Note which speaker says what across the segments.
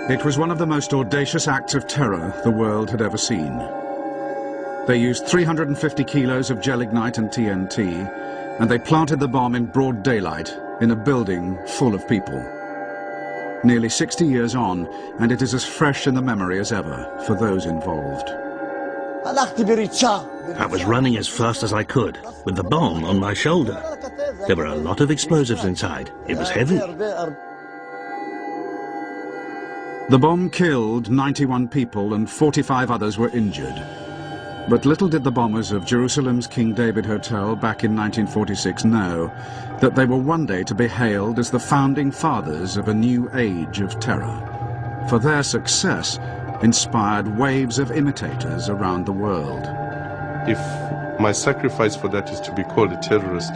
Speaker 1: It was one of the most audacious acts of terror the world had ever seen. They used 350 kilos of gelignite and TNT, and they planted the bomb in broad daylight in a building full of people. Nearly 60 years on, and it is as fresh in the memory as ever for those involved.
Speaker 2: I was running as fast as I could, with the bomb on my shoulder. There were a lot of explosives inside. It was heavy.
Speaker 1: The bomb killed 91 people and 45 others were injured. But little did the bombers of Jerusalem's King David Hotel back in 1946 know that they were one day to be hailed as the founding fathers of a new age of terror. For their success inspired waves of imitators around the world.
Speaker 3: If my sacrifice for that is to be called a terrorist,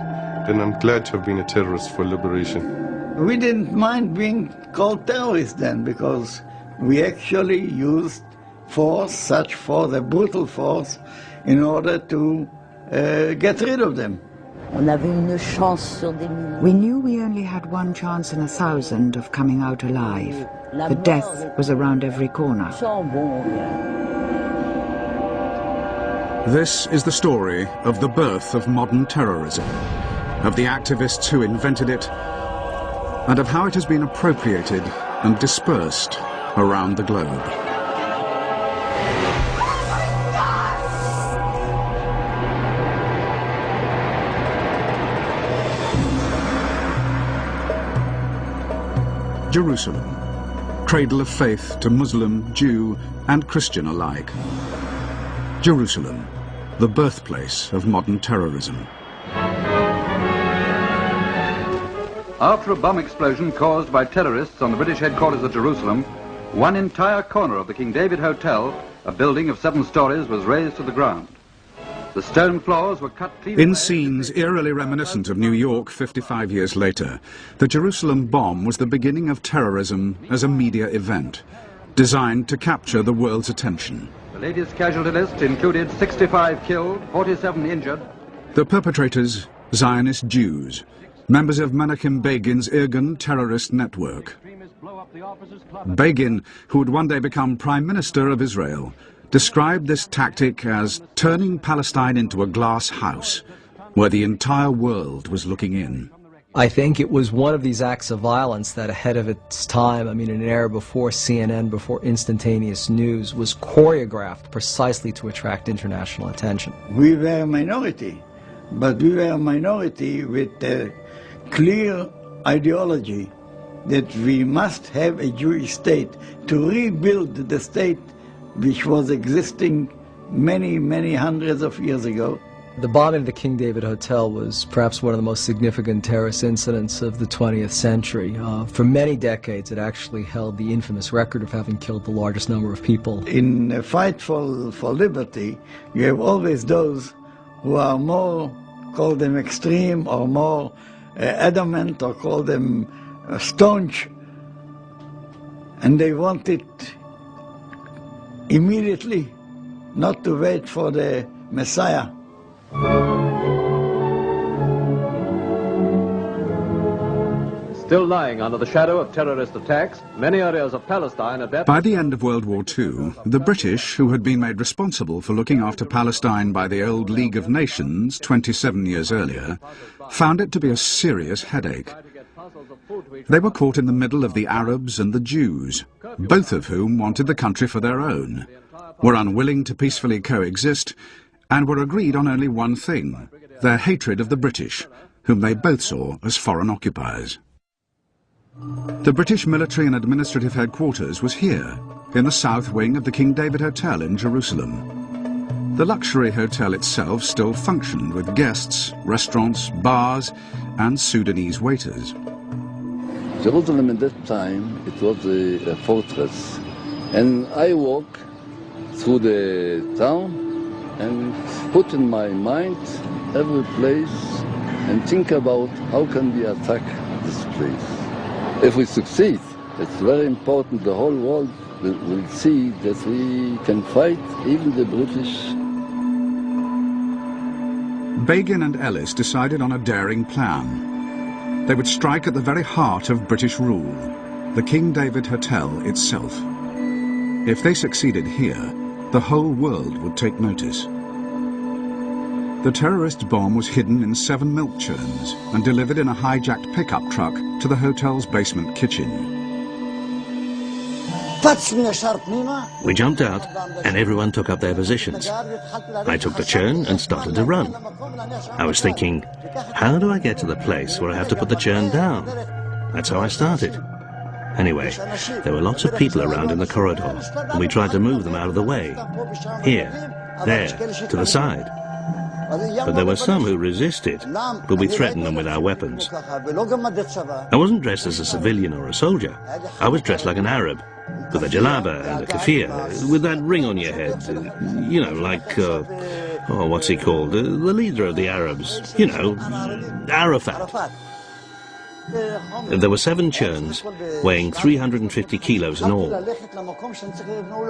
Speaker 3: then I'm glad to have been a terrorist for liberation.
Speaker 4: We didn't mind being called terrorists then, because we actually used force, such force, a brutal force, in order to get rid of them.
Speaker 5: We knew we only had one chance in 1,000 of coming out alive. The death was around every corner.
Speaker 1: This is the story of the birth of modern terrorism, of the activists who invented it, and of how it has been appropriated and dispersed around the globe. Jerusalem, cradle of faith to Muslim, Jew, and Christian alike. Jerusalem, the birthplace of modern terrorism.
Speaker 6: After a bomb explosion caused by terrorists on the British headquarters at Jerusalem, one entire corner of the King David Hotel, a building of 7 stories, was razed to the ground. The stone floors were cut clean.
Speaker 1: In scenes eerily reminiscent of New York 55 years later, the Jerusalem bomb was the beginning of terrorism as a media event, designed to capture the world's attention.
Speaker 6: The latest casualty list included 65 killed, 47 injured.
Speaker 1: The perpetrators, Zionist Jews, members of Menachem Begin's Irgun terrorist network. Begin, who would one day become Prime Minister of Israel, described this tactic as turning Palestine into a glass house, where the entire world was looking in.
Speaker 7: I think it was one of these acts of violence that, ahead of its time, I mean, in an era before CNN, before instantaneous news, was choreographed precisely to attract international attention.
Speaker 4: We were a minority, but we were a minority with a clear ideology that we must have a Jewish state to rebuild the state which was existing many, many hundreds of years ago.
Speaker 7: The bombing of the King David Hotel was perhaps one of the most significant terrorist incidents of the 20th century. For many decades, it actually held the infamous record of having killed the largest number of people.
Speaker 4: In a fight for liberty, you have always those who are more, call them extreme, or more adamant, or call them staunch, and they want it immediately, not to wait for the Messiah.
Speaker 8: Still lying under the shadow of terrorist attacks, many areas of Palestine are...
Speaker 1: By the end of World War II, the British, who had been made responsible for looking after Palestine by the old League of Nations 27 years earlier, found it to be a serious headache. They were caught in the middle of the Arabs and the Jews, both of whom wanted the country for their own, were unwilling to peacefully coexist, and were agreed on only one thing: their hatred of the British, whom they both saw as foreign occupiers. The British military and administrative headquarters was here, in the south wing of the King David Hotel in Jerusalem. The luxury hotel itself still functioned with guests, restaurants, bars, and Sudanese waiters.
Speaker 9: Jerusalem at that time, it was a fortress, and I walk through the town and put in my mind every place and think about how can we attack this place. If we succeed, it's very important the whole world will see that we can fight even the British.
Speaker 1: Begin and Ellis decided on a daring plan. They would strike at the very heart of British rule, the King David Hotel itself. If they succeeded here, the whole world would take notice. The terrorist's bomb was hidden in 7 milk churns and delivered in a hijacked pickup truck to the hotel's basement kitchen.
Speaker 2: We jumped out and everyone took up their positions. I took the churn and started to run. I was thinking, how do I get to the place where I have to put the churn down? That's how I started. Anyway, there were lots of people around in the corridor, and we tried to move them out of the way. Here, there, to the side. But there were some who resisted, but we threatened them with our weapons. I wasn't dressed as a civilian or a soldier. I was dressed like an Arab, with a jalaba and a keffiyeh, with that ring on your head. You know, like, what's he called? The leader of the Arabs. You know, Arafat. There were 7 churns, weighing 350 kilos in all.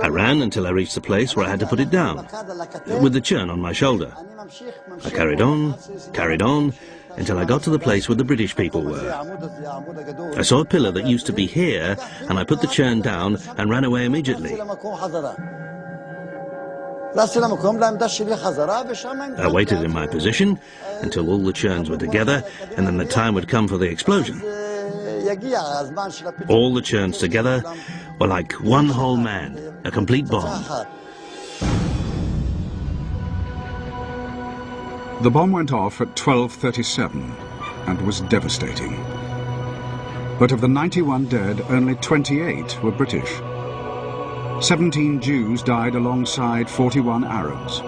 Speaker 2: I ran until I reached the place where I had to put it down, with the churn on my shoulder. I carried on, until I got to the place where the British people were. I saw a pillar that used to be here, and I put the churn down and ran away immediately. I waited in my position until all the churns were together, and then the time would come for the explosion. All the churns together were like one whole man, a complete bomb.
Speaker 1: The bomb went off at 12:37 and was devastating. But of the 91 dead, only 28 were British. 17 Jews died alongside 41 Arabs.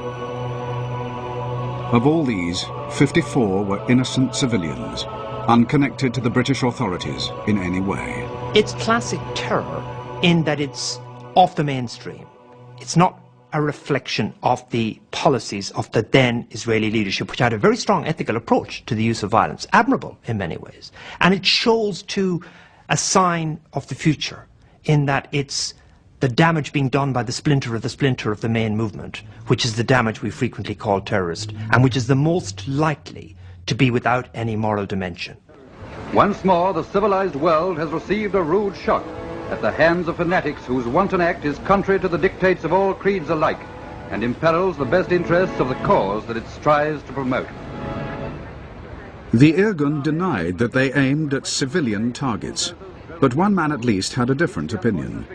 Speaker 1: Of all these, 54 were innocent civilians, unconnected to the British authorities in any way.
Speaker 10: It's classic terror in that it's off the mainstream. It's not a reflection of the policies of the then Israeli leadership, which had a very strong ethical approach to the use of violence, admirable in many ways. And it shows too a sign of the future in that it's the damage being done by the splinter of the main movement, which is the damage we frequently call terrorist, and which is the most likely to be without any moral dimension.
Speaker 6: Once more, the civilized world has received a rude shock at the hands of fanatics whose wanton act is contrary to the dictates of all creeds alike and imperils the best interests of the cause that it strives to promote.
Speaker 1: The Irgun denied that they aimed at civilian targets, but one man at least had a different opinion.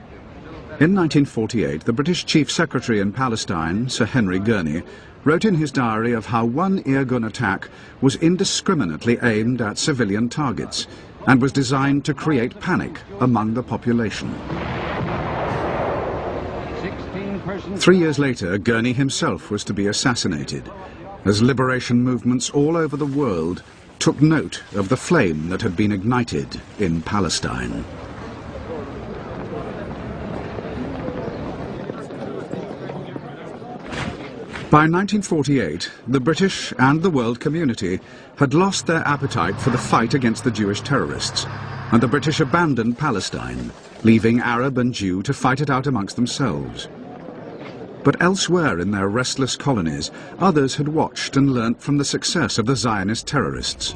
Speaker 1: In 1948, the British Chief Secretary in Palestine, Sir Henry Gurney, wrote in his diary of how one Irgun attack was indiscriminately aimed at civilian targets and was designed to create panic among the population. 3 years later, Gurney himself was to be assassinated, as liberation movements all over the world took note of the flame that had been ignited in Palestine. By 1948, the British and the world community had lost their appetite for the fight against the Jewish terrorists, and the British abandoned Palestine, leaving Arab and Jew to fight it out amongst themselves. But elsewhere in their restless colonies, others had watched and learnt from the success of the Zionist terrorists.